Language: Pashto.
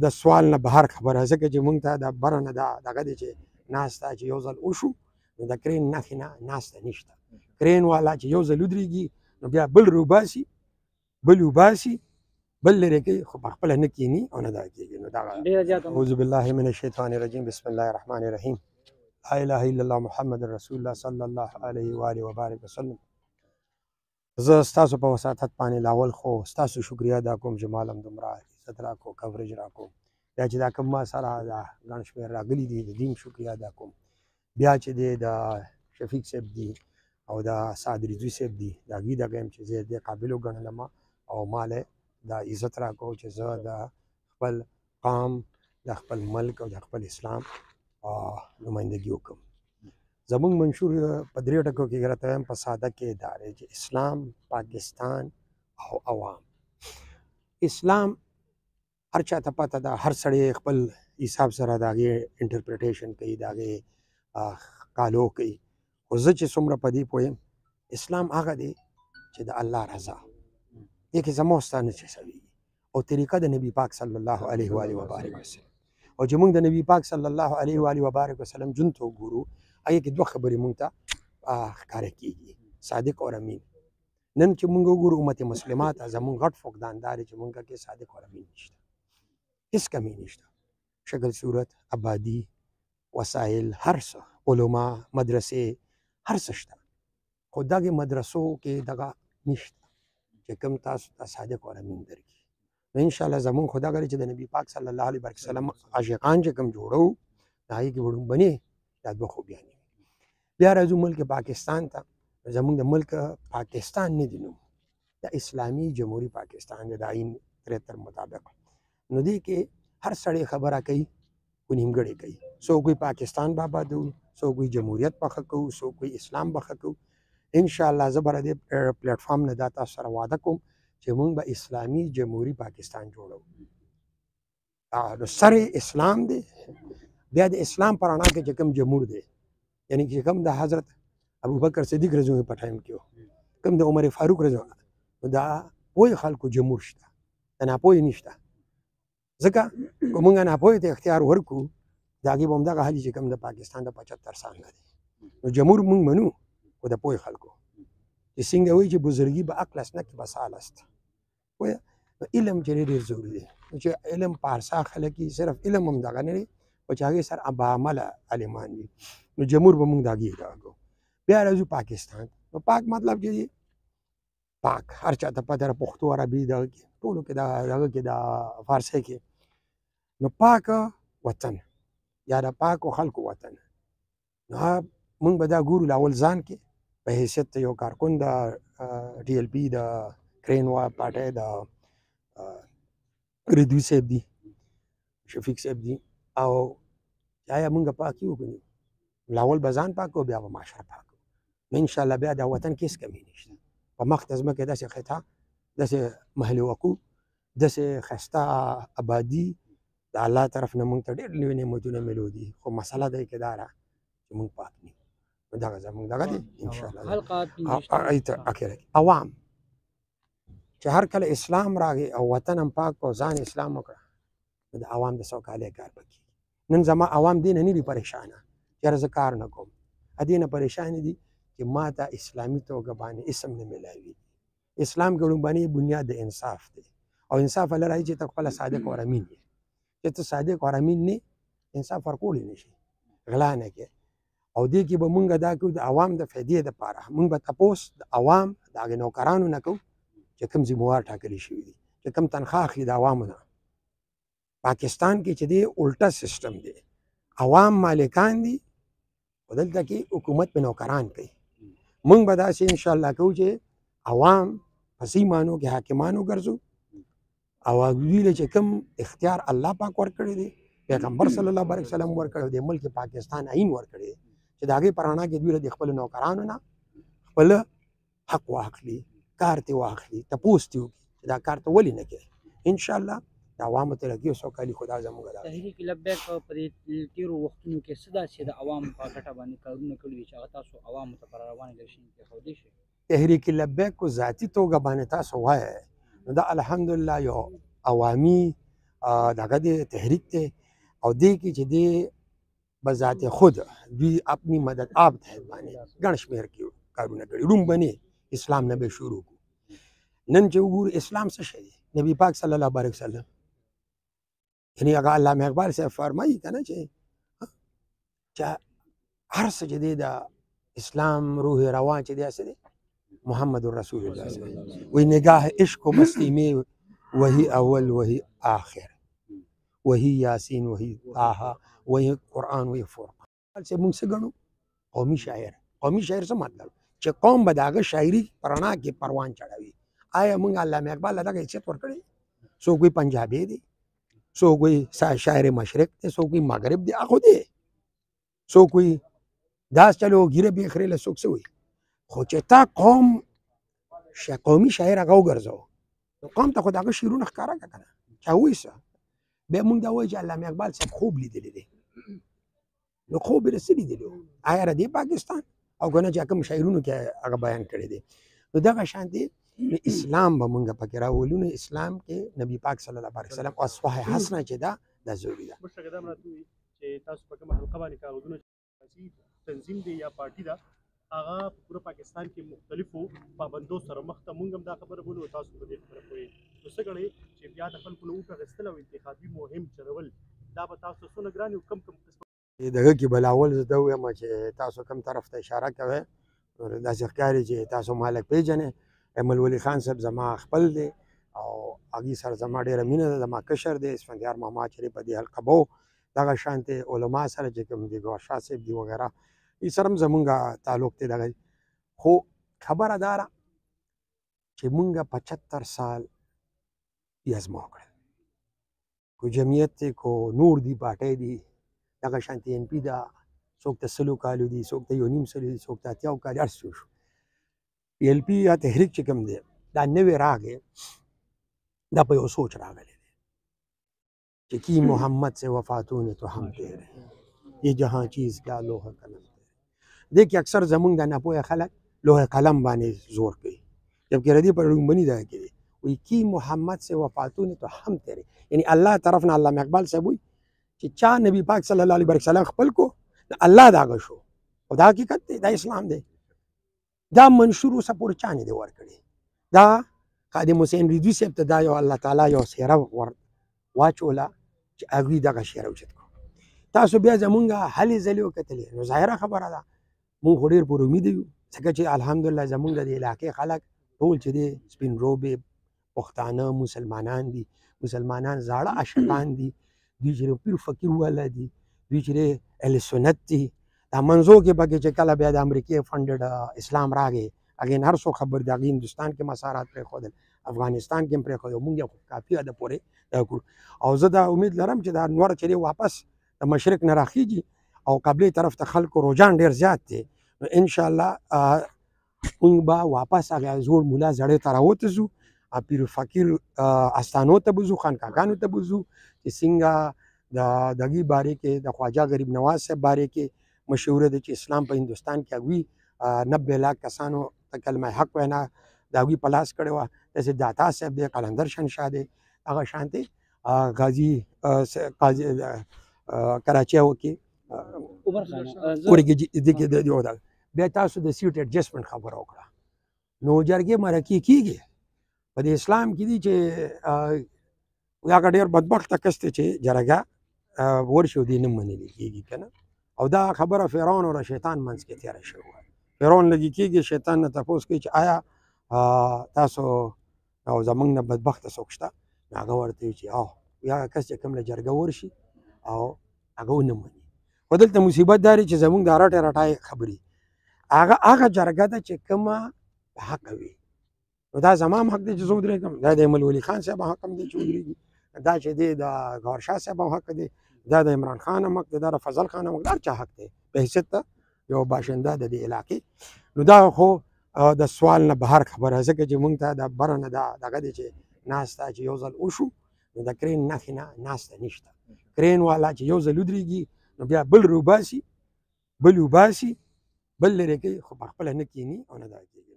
د سوال نه بهر خبره، ځکه چې مونږ ته د بره نه دغه دی چې ناسته چې یو ځل وشو نو د کرین نښې نه ناسته نشته. کرین والا چې یو ځل ودرېږي نو بیا بل روباسي بل وباسي بل لرې کوي، خو پخپله نه کیني او نه دغه کېږي. نو دغه اعوذ بالله من الشیطان الرجیم بسم الله الرحمن الرحیم لا اله الا الله محمد رسول الله صلی الله علیه و آله وبارک وسلم. زه ستاسو په وساطت باندې لاول خو ستاسو شکریا ادا کوم چې مال هم دومره عزت راکړو، کوریج راکړو. بیا چې دا کوم ما سره دا ګڼ شمېر راغلي دي د دین شکریا ادا کوم. بیا چې دی د شفیق صاحب دي او د سعد رضوي صاحب دي د هغوی دغه یم چې زه دې قابل وګڼلم او مال دا عزت راکړو چې زه د خپل قام د خپل ملک او د خپل اسلام نمایندګي وکړم. زمونږ منشور په درې ټکو کې راته وایم په ساده کې دا دی چې اسلام، پاکستان او عوام. اسلام هر چاته پته ده، هر سړی خپل حساب سره د هغې انټرپریټیشن کوي، د هغې قالو کوي. خو زه چې څومره په دې پوهیم اسلام هغه دی چې د الله رضا دې کې زما او ستا نه چسوېږي او طریقه د نبي پاک صلی الله علیه و آله وبارک وسلم. او چې موږ د نبي پاک صلی الله علیه و آله وبارک وسلم جون ته وګورو هغې کې دوه خبرې موږ ته ښکاره کېږي، صادق او امین. نن چې موږ وګورو امت مسلمه ته زموږ غټ فقدان دا دی چې موږ کې صادق او امین نشته، هېڅ کمی نشته. شکل صورت، آبادي، وسایل، هر څه، علما، مدرسې، هر څه شته. خو دغې مدرسو کې دغه نشته چې کوم تاسو ته صادق او امین درکړي. نو انشاءالله زمونږ خو دغه دی چې د نبي پاک صلی الله علیه وسلم عاشقان چې کوم جوړو د هغې کې وړومبنې دا دوه خوبیانې. بیا راځو ملک پاکستان ته. زمونږ د ملک پاکستان نه دی نوم، د اسلامي جمهوري پاکستان دی د آئین 73 مطابق. نو دې کې هر سړی خبره کوي خو نیمګړې کوي. څوک وایي پاکستان به آبادوو، څوک وایي جمهوریت به ښه کوو، څوک وایي اسلام به ښه کوو. انشاءالله زه به د دې پلیټفارم نه دا تاسو سره وعده کوم چې موږ به اسلامي جمهوري پاکستان جوړو. نو سر اسلام دی، بیا د اسلام په رڼا کې چې کوم جمهور دی، یعنی چې کوم د حضرت ابوبکر صدیق رضی الله په ټایم کې کوم د عمر فاروق رضی الله، نو دا پوهې خلکو جمهور شته، د ناپوهې نشته. ځکه که موږ ناپوهې ته اختیار ورکړو د هغې به همدغه حال چې کوم د پاکستان د 75 سال نه دی. نو جمهور موږ منو خو د پوهې خلکو چې څنګه وایي چې بزرګي به عقل است نه که بسال است. پوهه علم چې ډېر ضروري دی، چې علم پارسا خلک یې صرف علم هم دغه نه دی او چې هغې سره باعمله عالمان وي. نو جمهور به موږ د هغې دغه کوو. بیا راځو پاکستان. نو پاک مطلب چې پاک هر چاته پته ده، پښتو عربي دغه کې ټولو کې دغه کې د فارسۍ کې. نو پاک وطن یا د پاکو خلکو وطن، نو موږ به دا ګورو لاول ځان کې په حیثیت د یو کارکون د ډي ایل پي د کرین پارټۍ د رضوي صاحب دي، شفیق صاحب دي، او آیا موږ پاک یو که نه؟ لاول به ځان پاک کړو بیا به معاشره پاک کړو. نو انشاءالله بیا د وطن کې هېڅ کمی نشته. په مخ ته ځمکې داسې خطا، داسې محل وقوع، داسې ښایسته آبادي د الله طرف نه موږ ته ډېر لوی نعمتونه میلو دي، خو مسله دا یې کې دا ده چې موږ پاک نه یو. نو دغه زموږ دغه دی انشاءالله. عوام چې هر کله اسلام راغی او وطن هم پاک او ځان اسلام وکړه، نو د عوام د سوکالۍ کار به کېږي. نن زما عوام دې نه نه دي پریشانه چې یاره زه کار نه کوم، دې نه پریشانې دي چې ما ته اسلامي توګه باندې اسم نه میلاوي. اسلام کې لومړنی بنیاد د انصاف دی او انصاف هله راځي چې ته خپله صادق او امین یې. چې ته صادق او امین نه انصاف ورکولی نه شي، غلا نه کوې. او دې کې به مونږ دا کوو د عوام د فایدې دپاره مونږ به تپوس د عوام د هغې نوکرانو نه کوو چې کوم ذموار ټاکلي شوي دي، چې کوم تنخواه اخلي د عوامو نه. پاکستان کې چې دی الټه سیسټم دی، عوام مالکان دي او دلته کې حکومت په نوکران کوي. مونږ به داسې انشاءالله کوو چې عوام په صحیح معنو کې حاکمان وګرځو او دوی له چې کوم اختیار الله پاک ورکړی دی، پیغمبر صلی الله علیه وسلم ورکړی دی، ملک پاکستان آئین ورکړی دی چې د هغې په رڼا کې دوی د خپلو نوکرانو نه خپل حق واخلي، کار ترې واخلي، تپوس ترې وکړي چې دا کار ته ولې نه کوې. انشاءالله د عوامو ترقي او سوکالي خو دا زموږ ده. تحریک لبیک په دې تېرو وختونو کې څه داسې د عوامو په ګټه باندې کارونه کړي دي چې هغه تاسو عوامو ته په روانې الیکشن کې ښودلی شئ؟ تحریک لبیک کو ذاتي توګه باندې تاسو وایئ نو دا الحمدلله یو عوامي دغه دی تحریک دی او دې کې چې دی بذات خود دوی اپنی مدد آپ ته باندې ګڼ شمېر کې کارونه کړي روم بنې اسلام نه به شروع کو نن چې وګورو اسلام څه شی دی نبی پاک صلی الله علیه وسلم یعنی هغه علامه اقبال صاحب فرمایي که نه چې هر څه چې دی د اسلام روح روان چې دی څه دی محمد رسول الله صلی الله علیه وسلم وی نگاه عشق و مستی میں وہی اول وہی آخر وہی یاسین وہی طه وہی قرآن وہی فرقان سے موږ څه ګڼو قومي شاعر څه مطلب چې قوم به د هغه شاعري په رڼا کې پروان چړوي آیا موږ علامه اقبال له دغه حیثیت ورکړی څوک وایي پنجابی دی څوک وایي شاعر مشرق دی څوک وایي مغرب دی هغه دی څوک وایي داس چلو ګیره بیخرې له څوک څه وایي خو چې تا قومي شاعر هغه وګرځو نو قوم ته خو د هغه شعرونه ښکاره کړه که نه چا وایي څه بیا موږ دا وایو چې علامه اقبال صاحب خوب لیدلی دی نو خوب یې څه لیدلی و آیا د پاکستان او که نه چې کوم شاعرونو کې هغه بیان کړی دی نو دغه شان دی اسلام به موږ پکې راولو نو اسلام کې نبی پاک صلی الله علیه وسلم اسوه حسنه چې دا ضروري ده مشرق دا مراد وي چې تاسو په کومه حلقه باندې کاغذونه چې تنظیم دی یا پارټي ده هغه په پوره پاکستان کې مختلفو پابندو سره مخ ته مونږ هم دا خبره بولو تاسو په دې خبره پوهېږئ نو څه ګڼئ چې بیا د خلکو له اوښه اخیستل او انتخابي مهم چلول دا به تاسو څونه ګران او کم قسمه دغه کې بلاول زه دا ووایم چې تاسو کوم طرف ته اشاره کوئ داسې ښکاري چې تاسو مالک پیژنئ احمد ولی خان صاحب زما خپل دی او هغې سره زما ډېره مینه ده زما کشر دی اسفندیار محمد شریف په دې حلقه به و دغه شانتې علما سره چې کوم دي ګوهر شاه صاحب دي وغیره ای سره هم زمونږ تعلق دی دغه خو خبره دا ده چې مونږ 75 سال یزما وکړل کو جمعیت دی کو نور دی پارټۍ دی دغه شانتې ان پي ده څوک ته 100 کالو دي څوک ته 1.5 سلو دي څوک ته 80 کال هر څه شو پی ایل پي یا تحریک چې کوم دی دا نوې راغی دا په یو سوچ راغلی دی چې کی محمد سے وفاتوں نے تو ہم تیرے یہ جہاں چیز کیا لوح قلم دې کې اکثر زمونږ د ناپوهه خلک لوح قلم باندې زور کوي جبکې ردی پر رومبني دا کوي وایي کی محمد سے وفاتوں نے تو ہم تیرے یعنی الله طرف نه علامه اقبال صاحب وایي چې چا نبی پاک صلی الله علیه وسلم خپل کو الله دا هغه شو او دا حقیقت دی دا اسلام دی دا منشور اوسه پورې چا نه دی ورکړی دا خادم حسین رضوي صاحب ته دا یو الله تعالی یو څېره واچوله چې هغوی دغه شعر اوچت کړو تاسو بیا زمونږ هلې ځلې وکتلې نو ظاهره خبره ده مونږ خو ډېر پر امید یو ځکه چې الحمدلله زمونږ د دې علاقې خلک ټول چې دی سپین روبې پښتانه مسلمانان دي مسلمانان زاړه عاشقان دي دوی چې پیر فقیر والا دي دوی چې اهل سنت دي دا منځو کې پکې چې کله بیا د امریکې فنډډ اسلام راغی هغې هر څوک خبر دی هغې هندوستان کې مسارات پرېښودل افغانستان کې هم پرېښودل مونږ یې کافي حده پورې دا کړو او زه دا امید لرم چې دا نور چې دی واپس د مشرق نه راخیږي او قبلې طرف ته خلکو رجحان ډېر زیات دی نو انشاءالله مونږ به واپس هغه زوړ ملا زړې ته راوته ځو پیر فقیر استانو ته به ځو خانقاګانو ته به ځو چې څنګه د دغې بارې کې د خواجه غریب نواز صاحب بارې کې مشهوره ده چې اسلام په هندوستان کې هغوی 90 لاک کسانو ته کلمه حق وینا د هغوی په لاس کړې وه داسې داتا صاحب دی قلندر شنشاه دی هغه شانتې غازي کراچۍ کې بیا تاسو د سیټ ایډجسټمنټ خبره وکړه نو جرګې مرکې کېږي په د اسلام کې دي چې هغه ډېر بدبخته کس دی چې جرګه ورشي او دې نه منلې کېږي که نه او دا خبره فرعون او شیطان منځ کې تېره شوې وه فرعون لګي کېږي شیطان نه تپوس کوي چې آیا تاسو او زمونږ نه بدبخته څوک شته نو هغه ورته وایي چې هغه کس چې کوم له جرګه ورشي او هغه ونه مني خو دلته مصیبت دا دی چې زمونږ د رټې رټای خبرې هغه جرګه ده چې کومه په حقه وي نو دا زما هم حق دی چې زه ودرېږم دا د احمد ولی خان صاحب حق هم دی چې ودرېږي دا چې دی د ګوهر شاه صاحب هم حق دی دا د عمران خان هم حق دی دا د فضل خان هم حق دی هر چا حق دی په حیثیت ته یو باشنده د دې علاقې نو دا خو د سوال نه بهر خبره ځکه چې مونږ ته د بره نه دغه دی چې ناسته چې یو ځل وشو نو د کرین نښې نه ناسته نشته کرین والا چې یو ځل ودرېږي نو بیا بل روباسي بل وباسي بل لرې کوي خو په خپله نه کښېني او نه دا کېږي